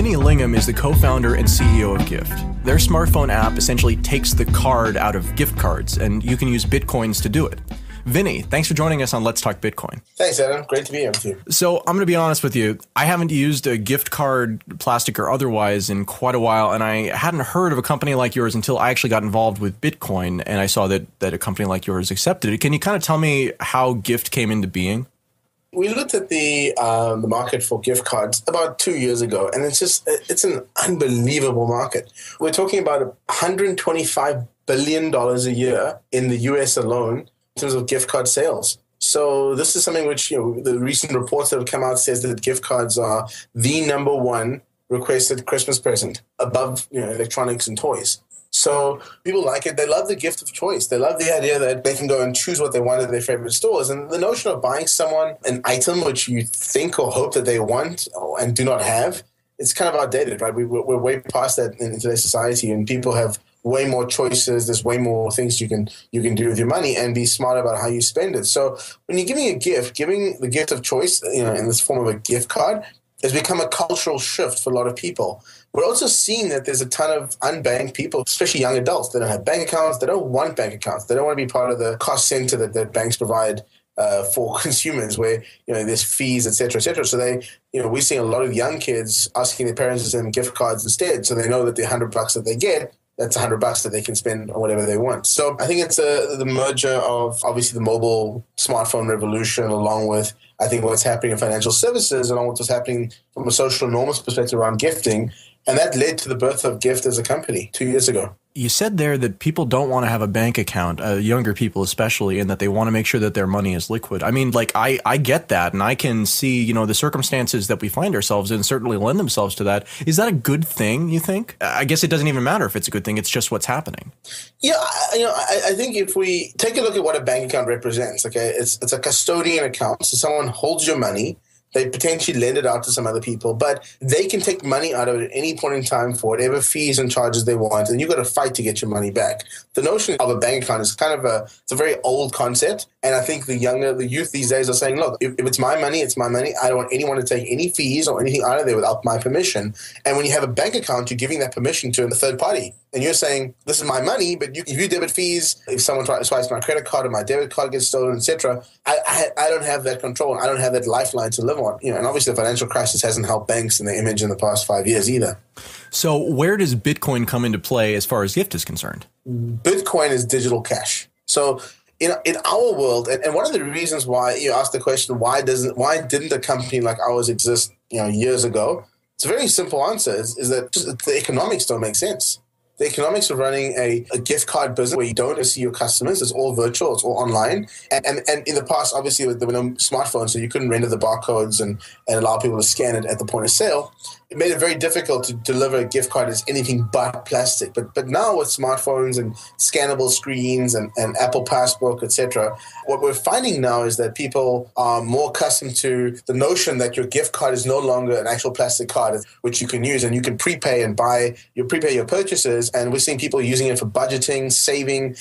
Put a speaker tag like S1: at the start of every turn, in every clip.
S1: Vinny Lingham is the co-founder and CEO of Gyft. Their smartphone app essentially takes the card out of gift cards, and you can use Bitcoins to do it. Vinny, thanks for joining us on Let's Talk Bitcoin.
S2: Thanks, Adam. Great to be here with you.
S1: So I'm going to be honest with you. I haven't used a gift card, plastic or otherwise, in quite a while, and I hadn't heard of a company like yours until I actually got involved with Bitcoin, and I saw that a company like yours accepted it. Can you kind of tell me how Gyft came into being?
S2: We looked at the market for gift cards about 2 years ago, and it's an unbelievable market. We're talking about $125 billion a year in the US alone in terms of gift card sales. So this is something which, the recent reports that have come out says that gift cards are the number one requested Christmas present above, electronics and toys. So people like it. They love the gift of choice. They love the idea that they can go and choose what they want at their favorite stores. And the notion of buying someone an item which you think or hope that they want and do not have, it's kind of outdated, right? We're way past that in today's society, and people have way more choices. There's way more things you can do with your money and be smart about how you spend it. So when you're giving a gift, giving the gift of choice, in this form of a gift card, has become a cultural shift for a lot of people. We're also seeing that there's a ton of unbanked people, especially young adults. They don't have bank accounts. They don't want bank accounts. They don't want to be part of the cost center that banks provide for consumers, where there's fees, et cetera, et cetera. So we're seeing a lot of young kids asking their parents to send them gift cards instead, so they know that the $100 that they get, that's $100 that they can spend on whatever they want. So I think it's the merger of obviously the mobile smartphone revolution, along with I think what's happening in financial services, along with what's happening from a social norms perspective around gifting. And that led to the birth of Gyft as a company 2 years ago.
S1: You said there that people don't want to have a bank account, younger people especially, and that they want to make sure that their money is liquid. I mean, I get that, and I can see, the circumstances that we find ourselves in certainly lend themselves to that. Is that a good thing, you think? I guess it doesn't even matter if it's a good thing. It's just what's happening.
S2: Yeah, I think if we take a look at what a bank account represents, okay, it's a custodian account. So someone holds your money. They potentially lend it out to some other people, but they can take money out of it at any point in time for whatever fees and charges they want, and you've got to fight to get your money back. The notion of a bank account is kind of it's a very old concept, and I think the youth these days are saying, look, if it's my money, it's my money. I don't want anyone to take any fees or anything out of there without my permission. And when you have a bank account, you're giving that permission to a third party. And you're saying, this is my money, but if you debit fees, if someone swipes my credit card or my debit card gets stolen, etc., I don't have that control. I don't have that lifeline to live on. And obviously the financial crisis hasn't helped banks in their image in the past 5 years either.
S1: So where does Bitcoin come into play as far as Gyft is concerned?
S2: Bitcoin is digital cash. So in our world, and one of the reasons why you asked the question, why didn't a company like ours exist years ago? It's a very simple answer, is that just the economics don't make sense. The economics of running a gift card business where you don't see your customers, it's all virtual, it's all online. And in the past, obviously, there were no smartphones, so you couldn't render the barcodes and allow people to scan it at the point of sale. It made it very difficult to deliver a gift card as anything but plastic. But now with smartphones and scannable screens and Apple Passbook, etc., what we're finding now is that people are more accustomed to the notion that your gift card is no longer an actual plastic card, which you can use, and you can prepay and prepay your purchases. And we're seeing people using it for budgeting, saving.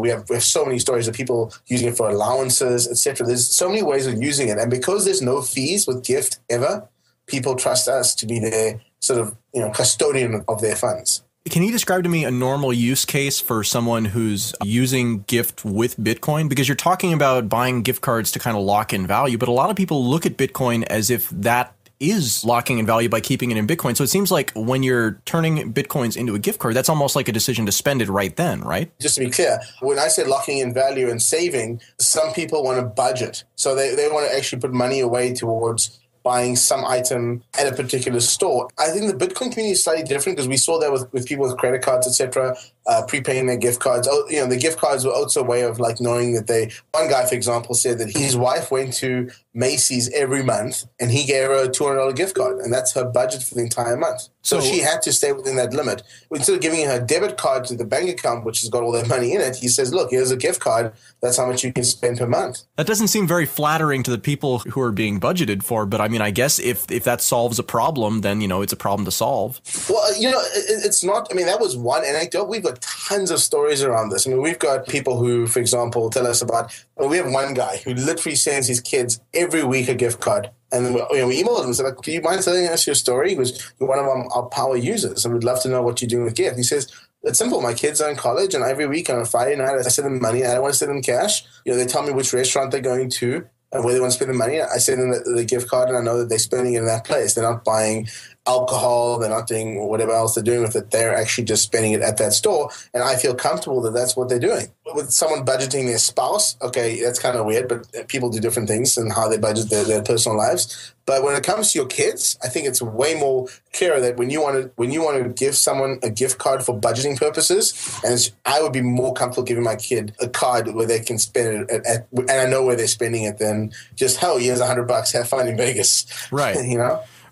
S2: We have so many stories of people using it for allowances, etc. There's so many ways of using it. And because there's no fees with Gyft ever, people trust us to be their sort of custodian of their funds.
S1: Can you describe to me a normal use case for someone who's using Gyft with Bitcoin? Because you're talking about buying gift cards to kind of lock in value, but a lot of people look at Bitcoin as if that is locking in value by keeping it in Bitcoin. So it seems like when you're turning Bitcoins into a gift card, that's almost like a decision to spend it right then, right?
S2: Just to be clear, when I say locking in value and saving, some people want to budget. So they want to actually put money away towards buying some item at a particular store. I think the Bitcoin community is slightly different because we saw that with people with credit cards, etc., prepaying their gift cards. The gift cards were also a way of knowing that one guy, for example, said that his wife went to Macy's every month and he gave her a $200 gift card, and that's her budget for the entire month. So she had to stay within that limit. Instead of giving her a debit card to the bank account, which has got all that money in it, he says, look, here's a gift card. That's how much you can spend per month.
S1: That doesn't seem very flattering to the people who are being budgeted for, but mean, I guess if that solves a problem, then, it's a problem to solve.
S2: Well, it's not, I mean, that was one anecdote. We've got tons of stories around this. I mean, we've got people who, for example, tell us about, we have one guy who literally sends his kids every week a gift card. And then we emailed him and said, "Can you mind telling us your story?" He goes, "You're one of our power users, and we'd love to know what you're doing with Gyft." He says, "It's simple. My kids are in college, and every week on a Friday night, I send them money. I don't want to send them cash. They tell me which restaurant they're going to and where they want to spend the money. I send them the gift card, and I know that they're spending it in that place. They're not buying alcohol. They're not doing whatever else they're doing with it. They're actually just spending it at that store, and I feel comfortable that that's what they're doing." With someone budgeting their spouse, okay, that's kind of weird, but people do different things and how they budget their personal lives. But when it comes to your kids, I think it's way more clearer that when you want to give someone a gift card for budgeting purposes, and I would be more comfortable giving my kid a card where they can spend it and I know where they're spending it, than just, "Hell, here's $100, have fun in Vegas."
S1: Right.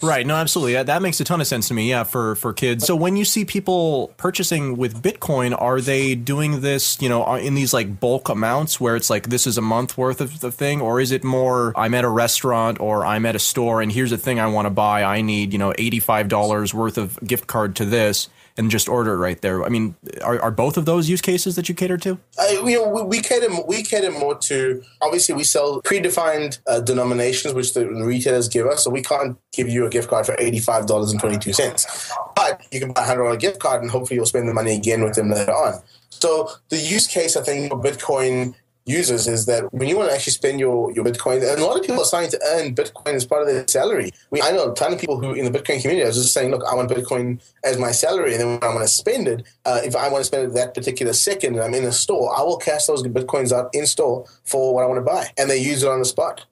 S1: Right. No, absolutely. That makes a ton of sense to me. Yeah, for kids. So when you see people purchasing with Bitcoin, are they doing this, in these like bulk amounts where it's like, this is a month worth of the thing? Or is it more, I'm at a restaurant or I'm at a store and here's a thing I want to buy. I need, $85 worth of gift card to this, and just order it right there. I mean, are both of those use cases that you cater to?
S2: We cater more to, obviously we sell predefined denominations, which the retailers give us. So we can't give you a gift card for $85.22. But you can buy a $100 gift card and hopefully you'll spend the money again with them later on. So the use case, I think, for Bitcoin users is that when you want to actually spend your Bitcoin, and a lot of people are starting to earn Bitcoin as part of their salary. I know a ton of people who in the Bitcoin community are just saying, "Look, I want Bitcoin as my salary, and then when I want to spend it, if I want to spend it that particular second and I'm in a store, I will cash those Bitcoins out in store for what I want to buy." And they use it on the spot.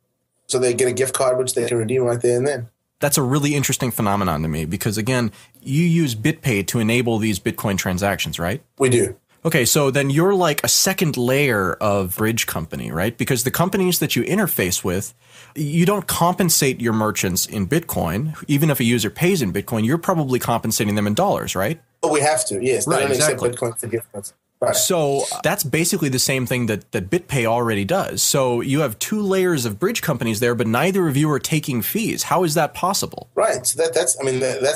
S2: So they get a gift card, which they can redeem right there and then.
S1: That's a really interesting phenomenon to me because, again, you use BitPay to enable these Bitcoin transactions, right?
S2: We do.
S1: Okay, so then you're like a second layer of bridge company, right? Because the companies that you interface with, you don't compensate your merchants in Bitcoin. Even if a user pays in Bitcoin, you're probably compensating them in dollars, right?
S2: Oh, we have to, yes. They
S1: right,
S2: don't
S1: exactly.
S2: accept Bitcoin for gift cards. Right.
S1: So that's basically the same thing that BitPay already does. So you have two layers of bridge companies there, but neither of you are taking fees. How is that possible?
S2: Right. So that's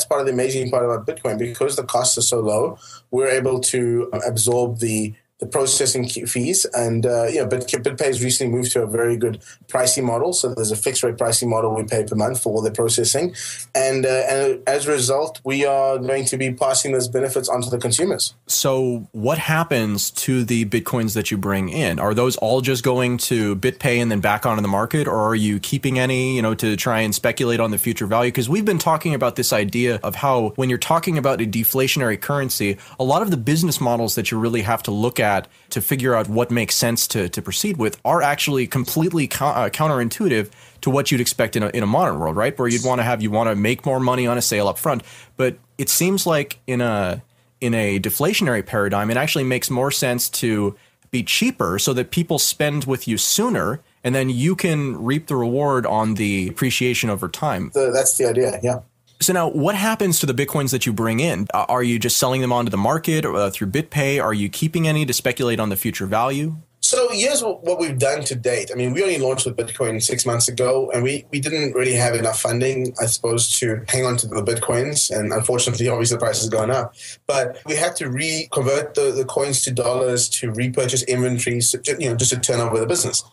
S2: part of the amazing part about Bitcoin. Because the costs are so low, we're able to absorb the processing fees. And, BitPay has recently moved to a very good pricing model. So there's a fixed rate pricing model we pay per month for all the processing. And as a result, we are going to be passing those benefits onto the consumers.
S1: So what happens to the Bitcoins that you bring in? Are those all just going to BitPay and then back onto the market? Or are you keeping any, to try and speculate on the future value? Because we've been talking about this idea of how when you're talking about a deflationary currency, a lot of the business models that you really have to look at to figure out what makes sense to proceed with are actually completely counterintuitive to what you'd expect in a modern world, right? Where you want to make more money on a sale up front. But it seems like in a deflationary paradigm, it actually makes more sense to be cheaper so that people spend with you sooner, and then you can reap the reward on the appreciation over time.
S2: That's the idea, yeah.
S1: So now, what happens to the Bitcoins that you bring in? Are you just selling them onto the market through BitPay? Are you keeping any to speculate on the future value?
S2: So here's what we've done to date. I mean, we only launched with Bitcoin 6 months ago, and we didn't really have enough funding, I suppose, to hang on to the Bitcoins. And unfortunately, obviously, the price has gone up. But we had to convert the coins to dollars to repurchase inventories, just to turn over the business.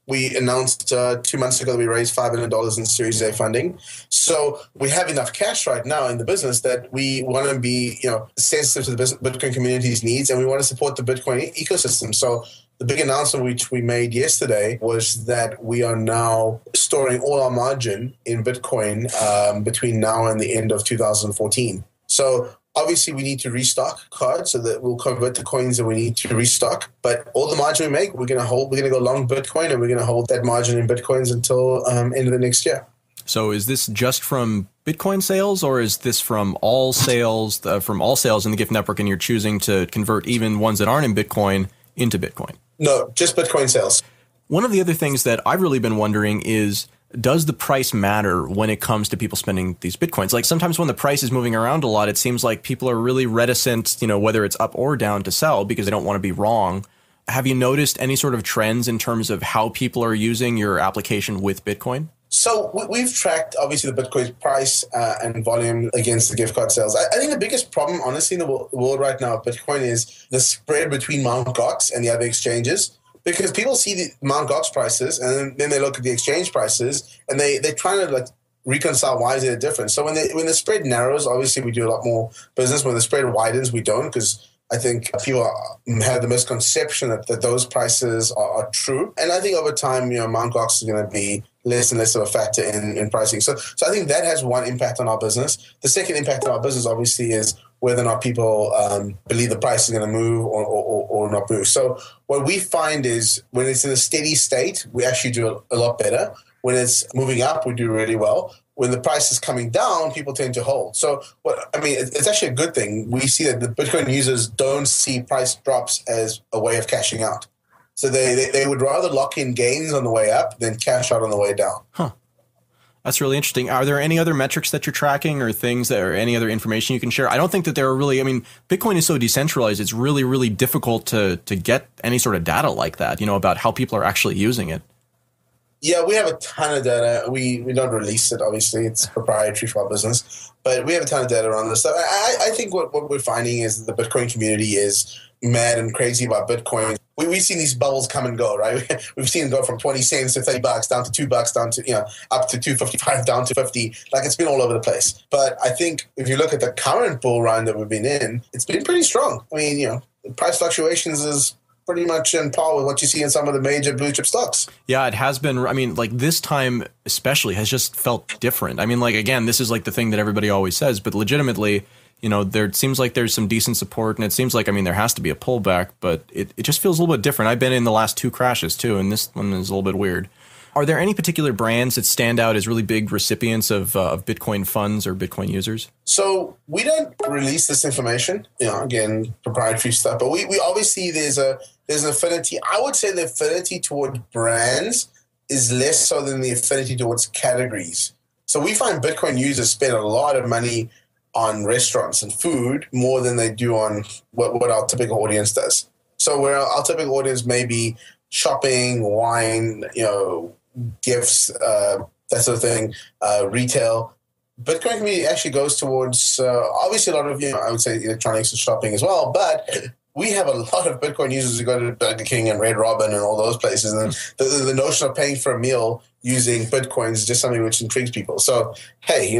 S2: We announced 2 months ago that we raised $500 in Series A funding. So we have enough cash right now in the business that we want to be, sensitive to the Bitcoin community's needs, and we want to support the Bitcoin ecosystem. So the big announcement which we made yesterday was that we are now storing all our margin in Bitcoin between now and the end of 2014. So obviously, we need to restock cards, so that we'll convert the coins that we need to restock. But all the margin we make, we're going to go long Bitcoin, and we're going to hold that margin in Bitcoins until end of the next year.
S1: So is this just from Bitcoin sales, or is this from all sales in the Gyft network, and you're choosing to convert even ones that aren't in Bitcoin into Bitcoin?
S2: No, just Bitcoin sales.
S1: One of the other things that I've really been wondering is, does the price matter when it comes to people spending these Bitcoins? Like sometimes when the price is moving around a lot, it seems like people are really reticent, whether it's up or down, to sell because they don't want to be wrong. Have you noticed any sort of trends in terms of how people are using your application with Bitcoin?
S2: So we've tracked, obviously, the Bitcoin price and volume against the gift card sales. I think the biggest problem, honestly, in the world right now of Bitcoin is the spread between Mt. Gox and the other exchanges. Because people see the Mt. Gox prices and then they look at the exchange prices and they're trying to like reconcile why is there a difference. So when the spread narrows, obviously we do a lot more business. When the spread widens, we don't, because I think people have the misconception that those prices are true. And I think over time, Mt. Gox is going to be less and less of a factor in pricing. So I think that has one impact on our business. The second impact on our business, obviously, is whether or not people believe the price is going to move or not move. So what we find is when it's in a steady state, we actually do a lot better. When it's moving up, we do really well. When the price is coming down, people tend to hold. So it's actually a good thing. We see that the Bitcoin users don't see price drops as a way of cashing out. So they would rather lock in gains on the way up than cash out on the way down.
S1: Huh. That's really interesting. Are there any other metrics that you're tracking or things that or any other information you can share? I don't think that there are really, Bitcoin is so decentralized. It's really, really difficult to get any sort of data like that, about how people are actually using it.
S2: Yeah, we have a ton of data. We don't release it, obviously. It's proprietary for our business. But we have a ton of data on this. So I think what we're finding is the Bitcoin community is mad and crazy about Bitcoin. We've seen these bubbles come and go, right? We've seen it go from 20 cents to $30, down to $2, down to, up to 255, down to 50. Like, it's been all over the place. But I think if you look at the current bull run that we've been in, it's been pretty strong. Price fluctuations is pretty much in par with what you see in some of the major blue chip stocks.
S1: Yeah, it has been. This time especially has just felt different. Again, this is like the thing that everybody always says, but legitimately, there seems like there's some decent support, and it seems like, there has to be a pullback, but it just feels a little bit different. I've been in the last two crashes too, and this one is a little bit weird. Are there any particular brands that stand out as really big recipients of Bitcoin funds or Bitcoin users?
S2: So we don't release this information, again, proprietary stuff, but we obviously there's an affinity. I would say the affinity toward brands is less so than the affinity towards categories. So we find Bitcoin users spend a lot of money on restaurants and food more than they do on what our typical audience does. So where our typical audience may be shopping, wine, gifts, that sort of thing, retail, Bitcoin community actually goes towards obviously a lot of, I would say electronics and shopping as well, but we have a lot of Bitcoin users who go to Burger King and Red Robin and all those places. And the notion of paying for a meal using Bitcoin is just something which intrigues people. So, hey,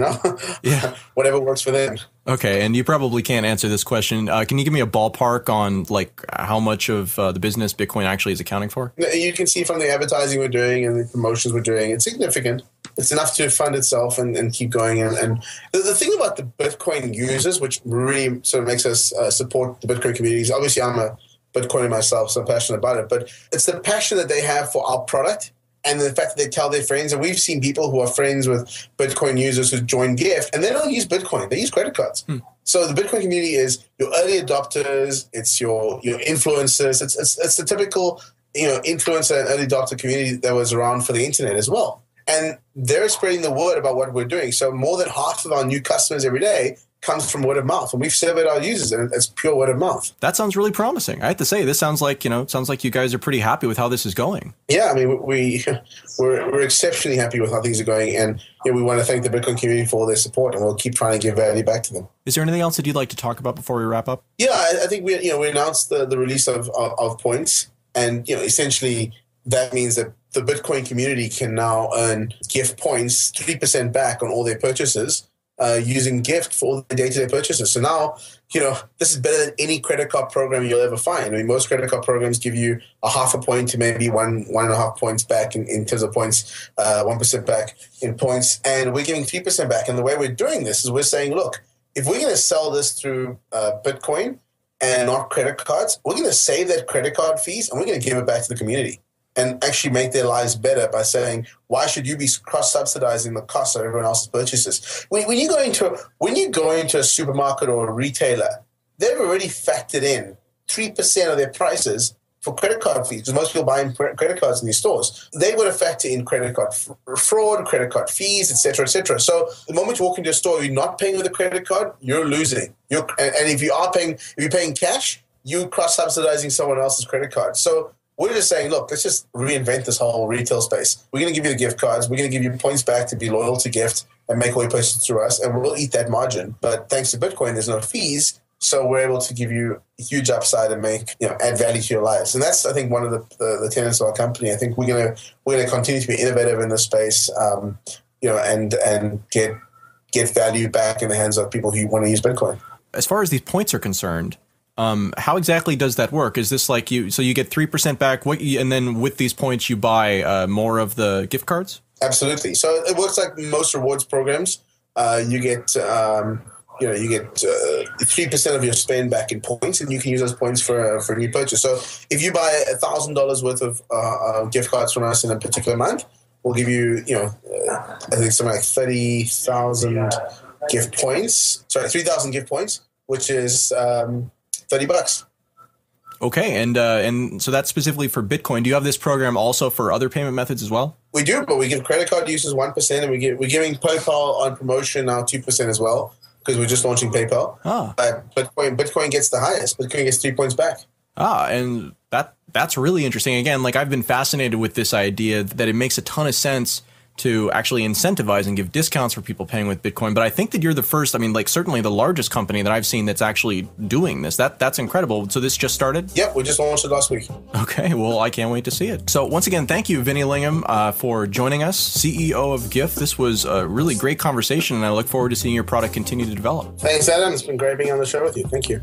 S1: yeah,
S2: whatever works for them.
S1: Okay, and you probably can't answer this question. Can you give me a ballpark on how much of the business Bitcoin actually is accounting for?
S2: You can see from the advertising we're doing and the promotions we're doing, it's significant. It's enough to fund itself and keep going. And the thing about the Bitcoin users, which really sort of makes us support the Bitcoin communities, obviously I'm a Bitcoiner myself, so I'm passionate about it, but it's the passion that they have for our product and the fact that they tell their friends. And we've seen people who are friends with Bitcoin users who join Gyft, and they don't use Bitcoin. They use credit cards. So the Bitcoin community is your early adopters. It's your influencers. It's the typical influencer and early adopter community that was around for the internet as well. And they're spreading the word about what we're doing. So more than half of our new customers every day comes from word of mouth, and we've surveyed our users, and it's pure word of mouth.
S1: That sounds really promising. I have to say, this sounds like you guys are pretty happy with how this is going.
S2: Yeah, we're exceptionally happy with how things are going, and we want to thank the Bitcoin community for all their support, and we'll keep trying to give value back to them.
S1: Is there anything else that you'd like to talk about before we wrap up?
S2: Yeah, I think we announced the release of points, and essentially that means that the Bitcoin community can now earn Gyft points, 3% back on all their purchases, using Gyft for all the day-to-day purchases. So now, this is better than any credit card program you'll ever find. Most credit card programs give you a half a point to maybe 1.5 points back in terms of points, 1% back in points, and we're giving 3% back. And the way we're doing this is we're saying, look, if we're going to sell this through Bitcoin and not credit cards, we're going to save that credit card fees and we're going to give it back to the community and actually make their lives better by saying, why should you be cross-subsidizing the cost of everyone else's purchases? When you go into a supermarket or a retailer, they've already factored in 3% of their prices for credit card fees, because most people buy credit cards in these stores. They would have factored in credit card fraud, credit card fees, et cetera, et cetera. So the moment you walk into a store, you're not paying with a credit card, you're losing. And if you're paying cash, you're cross-subsidizing someone else's credit card. So We're just saying, look, let's just reinvent this whole retail space. We're going to give you the gift cards. We're going to give you points back to be loyal to Gyft and make all your purchases through us, and we'll eat that margin. But thanks to Bitcoin, there's no fees, so we're able to give you a huge upside and make, add value to your lives. And that's, I think, one of the tenets of our company. I think we're gonna continue to be innovative in this space, and get value back in the hands of people who want to use Bitcoin.
S1: As far as these points are concerned, how exactly does that work? Is this like you get 3% back, and then with these points you buy more of the gift cards?
S2: Absolutely. So it works like most rewards programs. You get 3% of your spend back in points, and you can use those points for a new purchase. So if you buy $1,000 worth of gift cards from us in a particular month, we'll give you, I think something like 30,000 gift points. Sorry, 3,000 gift points, which is $30.
S1: Okay, and so that's specifically for Bitcoin. Do you have this program also for other payment methods as well?
S2: We do, but we give credit card users 1%, and we're giving PayPal on promotion now 2% as well, because we're just launching PayPal. Bitcoin gets the highest. Bitcoin gets 3 points back.
S1: And that's really interesting. Again, like I've been fascinated with this idea that it makes a ton of sense to actually incentivize and give discounts for people paying with Bitcoin. But I think that you're the first, certainly the largest company that I've seen that's actually doing this. That's incredible. So this just started?
S2: Yep, we just launched it last week.
S1: Okay, well, I can't wait to see it. So once again, thank you, Vinny Lingham, for joining us, CEO of Gyft. This was a really great conversation, and I look forward to seeing your product continue to develop.
S2: Thanks, Adam. It's been great being on the show with you. Thank you.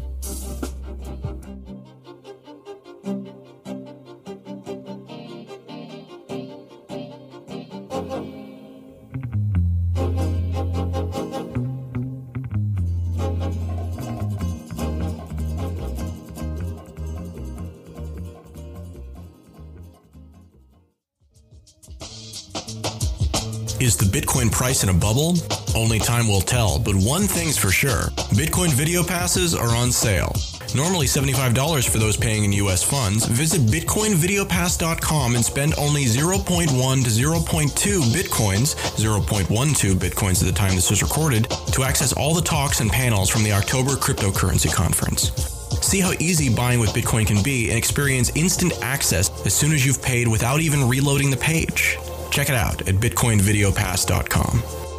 S3: Is the Bitcoin price in a bubble? Only time will tell, but one thing's for sure. Bitcoin video passes are on sale. Normally $75 for those paying in US funds. Visit bitcoinvideopass.com and spend only 0.1 to 0.2 Bitcoins, 0.12 Bitcoins at the time this was recorded, to access all the talks and panels from the October cryptocurrency conference. See how easy buying with Bitcoin can be and experience instant access as soon as you've paid without even reloading the page. Check it out at bitcoinvideopass.com.